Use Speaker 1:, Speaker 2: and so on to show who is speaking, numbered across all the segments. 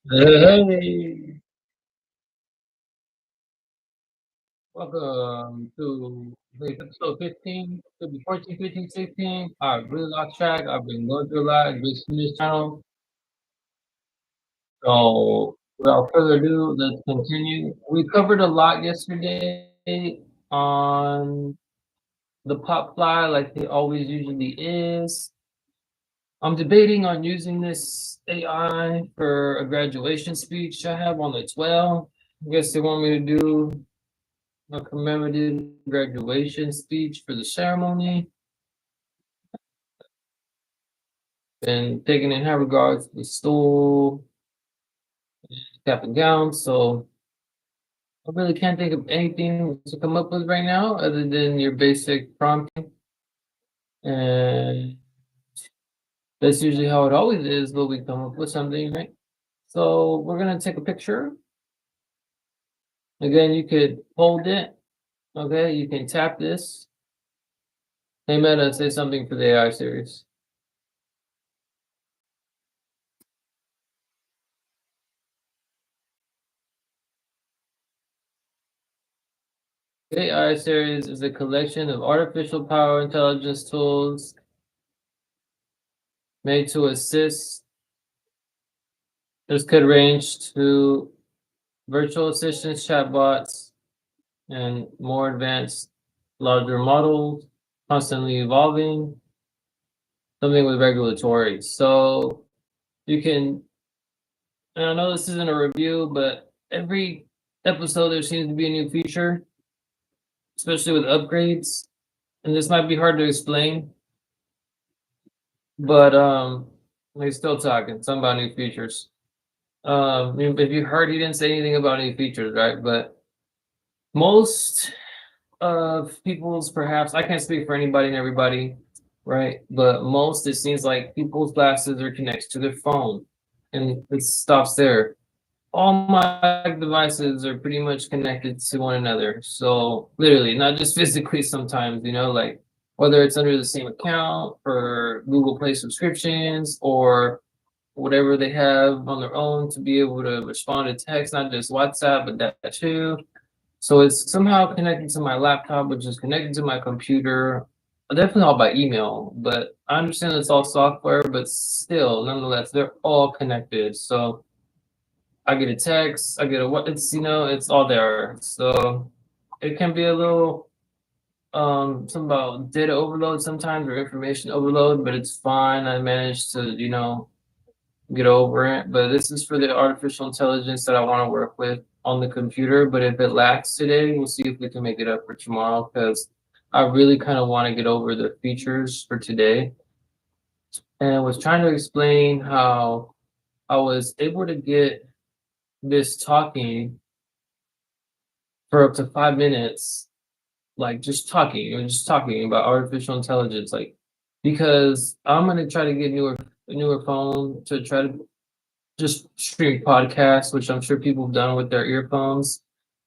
Speaker 1: Hey, welcome to episode 15, could be 14, 15, 16. I really lost track. I've been going through a lot of this in this channel. So, without further ado, let's continue. We covered a lot yesterday on the pop fly, like it always usually is. I'm debating on using this AI for a graduation speech I have on the 12th. I guess they want me to do a commemorative graduation speech for the ceremony and taking in high regards to the stool, cap and gown. So I really can't think of anything to come up with right now other than your basic prompting. And that's usually how it always is, but we come up with something, right? So we're gonna take a picture. Again, you could hold it. Okay, you can tap this. Hey Meta, say something for the AI series. AI series is a collection of artificial power intelligence tools made to assist. This could range to virtual assistants, chatbots, and more advanced, larger models, constantly evolving, something with regulatory. So you can, and I know this isn't a review, but every episode there seems to be a new feature, especially with upgrades. And this might be hard to explain, but we're still talking some about new features. If you heard, he didn't say anything about any features, right? But most of people's, perhaps I can't speak for anybody and everybody, right? But most, it seems like people's glasses are connected to their phone, and it stops there. All my devices are pretty much connected to one another. So literally, not just physically sometimes, like whether it's under the same account or Google Play subscriptions or whatever they have on their own to be able to respond to text, not just WhatsApp, but that too. So it's somehow connected to my laptop, which is connected to my computer. Definitely all by email, but I understand it's all software, but still, nonetheless, they're all connected. So I get a text, I get a what it's it's all there. So it can be a little something about data overload sometimes or information overload, but it's fine. I managed to, get over it. But this is for the artificial intelligence that I want to work with on the computer. But if it lacks today, we'll see if we can make it up for tomorrow because I really kind of want to get over the features for today. And I was trying to explain how I was able to get this talking for up to 5 minutes, like just talking, just talking about artificial intelligence, like because I'm gonna try to get a newer phone to try to just stream podcasts, which I'm sure people have done with their earphones.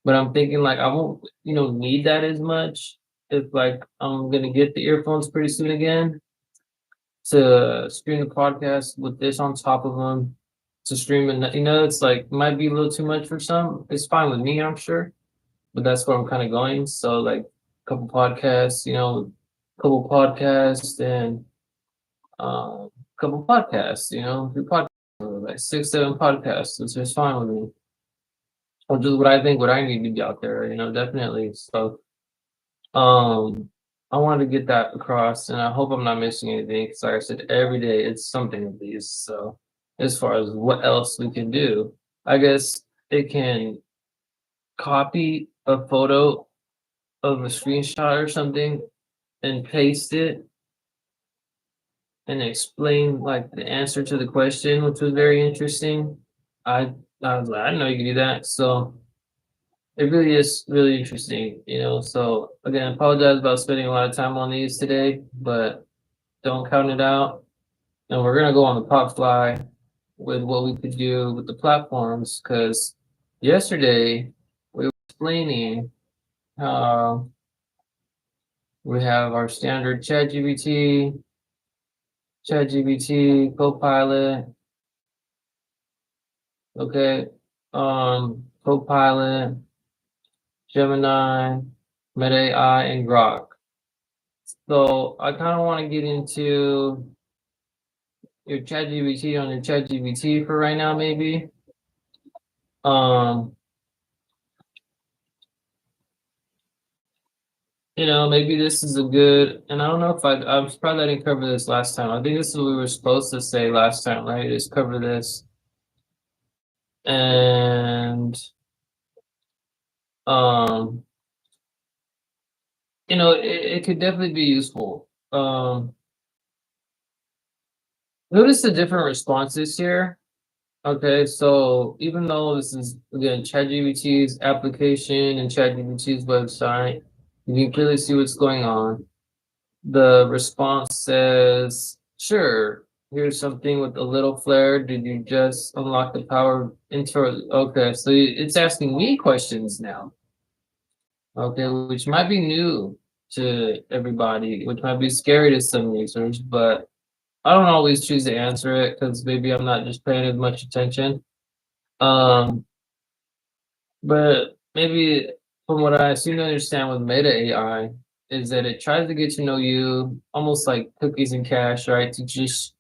Speaker 1: But I'm thinking like I won't, need that as much if like I'm gonna get the earphones pretty soon again to stream the podcast with this on top of them to stream and it's like might be a little too much for some. It's fine with me, I'm sure, but that's where I'm kind of going. So like a couple podcasts and couple podcasts, three podcasts, like six, seven podcasts, which is fine with me. Or just what I think, what I need to be out there, definitely. So, um, I wanted to get that across, and I hope I'm not missing anything. Because, like I said, every day it's something of these. So, as far as what else we can do, I guess it can copy a photo of a screenshot or something and paste it and explain like the answer to the question, which was very interesting. I I was like, I didn't know you could do that. So it really is really interesting, So again, I apologize about spending a lot of time on these today, but don't count it out. And we're gonna go on the pop fly with what we could do with the platforms because yesterday we were explaining how we have our standard ChatGPT, Copilot. Okay. Copilot, Gemini, Meta AI, and Grok. So I kind of want to get into your ChatGPT on your ChatGPT for right now, maybe. Um, maybe this is a good, and I don't know if I was probably didn't cover this last time. I think this is what we were supposed to say last time, right? Is cover this. And um, it could definitely be useful. Notice the different responses here. Okay, so even though this is again ChatGPT's application and ChatGPT's website, you can clearly see what's going on. The response says, "Sure, here's something with a little flair. Did you just unlock the power into?" Okay, so it's asking me questions now. Okay, which might be new to everybody, which might be scary to some users, but I don't always choose to answer it because maybe I'm not just paying as much attention. Um, but maybe from what I seem to understand with Meta AI is that it tries to get to know you almost like cookies and cash, right? To just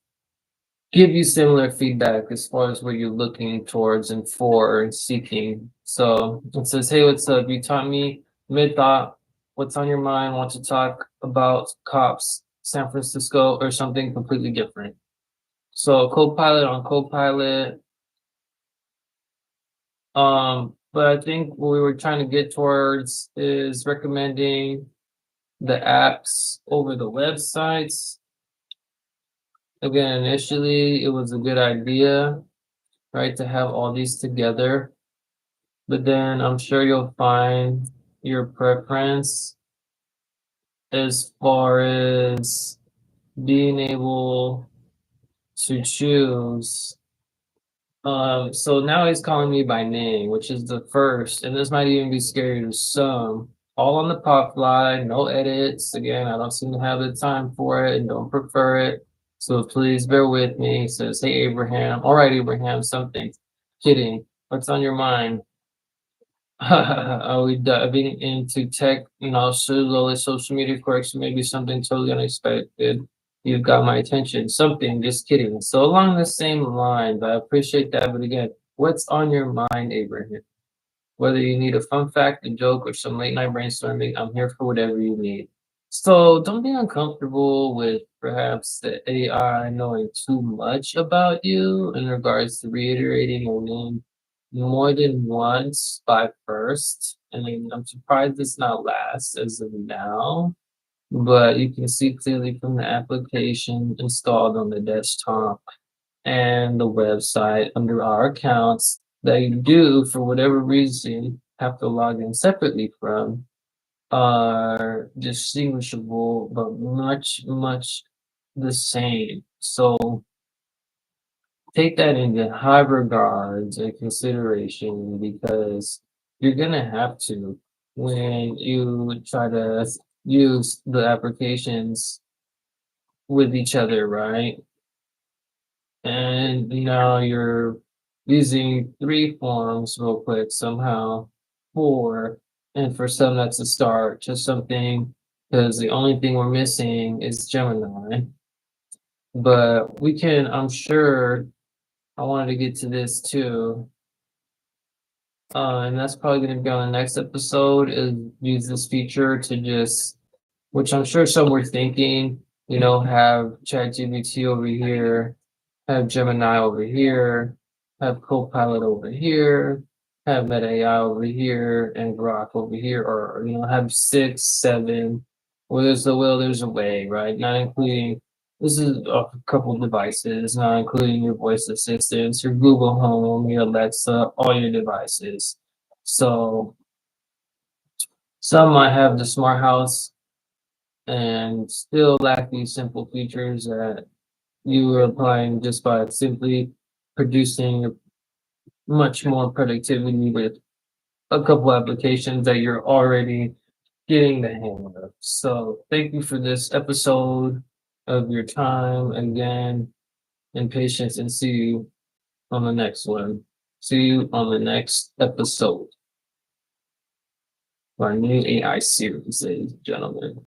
Speaker 1: give you similar feedback as far as what you're looking towards and for and seeking. So it says, "Hey, what's up? You taught me mid thought. What's on your mind? Want to talk about cops, San Francisco, or something completely different?" So Copilot on Copilot. But I think what we were trying to get towards is recommending the apps over the websites. Again, initially it was a good idea, right, to have all these together. But then I'm sure you'll find your preference as far as being able to choose. So now he's calling me by name, which is the first, and this might even be scary to some. All on the pop fly, no edits. Again, I don't seem to have the time for it and don't prefer it. So please bear with me. It says, "Hey Abraham." All right, Abraham, something. Kidding. What's on your mind? Are we diving into tech, slowly social media quirks, maybe something totally unexpected? You've got my attention. Something, just kidding. So along the same lines, I appreciate that. But again, what's on your mind, Abraham? Whether you need a fun fact, a joke, or some late night brainstorming, I'm here for whatever you need. So don't be uncomfortable with perhaps the AI knowing too much about you in regards to reiterating your name more than once by first. I mean, I'm surprised it's not last as of now, but you can see clearly from the application installed on the desktop and the website under our accounts that you do, for whatever reason, have to log in separately from are distinguishable, but much, much the same. So take that into high regards and consideration because you're gonna have to when you try to use the applications with each other, right? And now you're using three forms real quick somehow, four, and for some that's a start to something because the only thing we're missing is Gemini. But we can, I'm sure, I wanted to get to this too. And that's probably going to be on the next episode is use this feature to just, which I'm sure some were thinking, have ChatGPT over here, have Gemini over here, have Copilot over here, have Meta AI over here, and Grok over here, or have six, seven. Where there's a will, there's a way, right? Not including this is a couple devices, not including your voice assistants, your Google Home, your Alexa, all your devices. So some might have the smart house and still lack these simple features that you are applying just by simply producing much more productivity with a couple applications that you're already getting the hang of. So thank you for this episode of your time again and patience, and see you on the next one. See you on the next episode of our new AI series, ladies and gentlemen.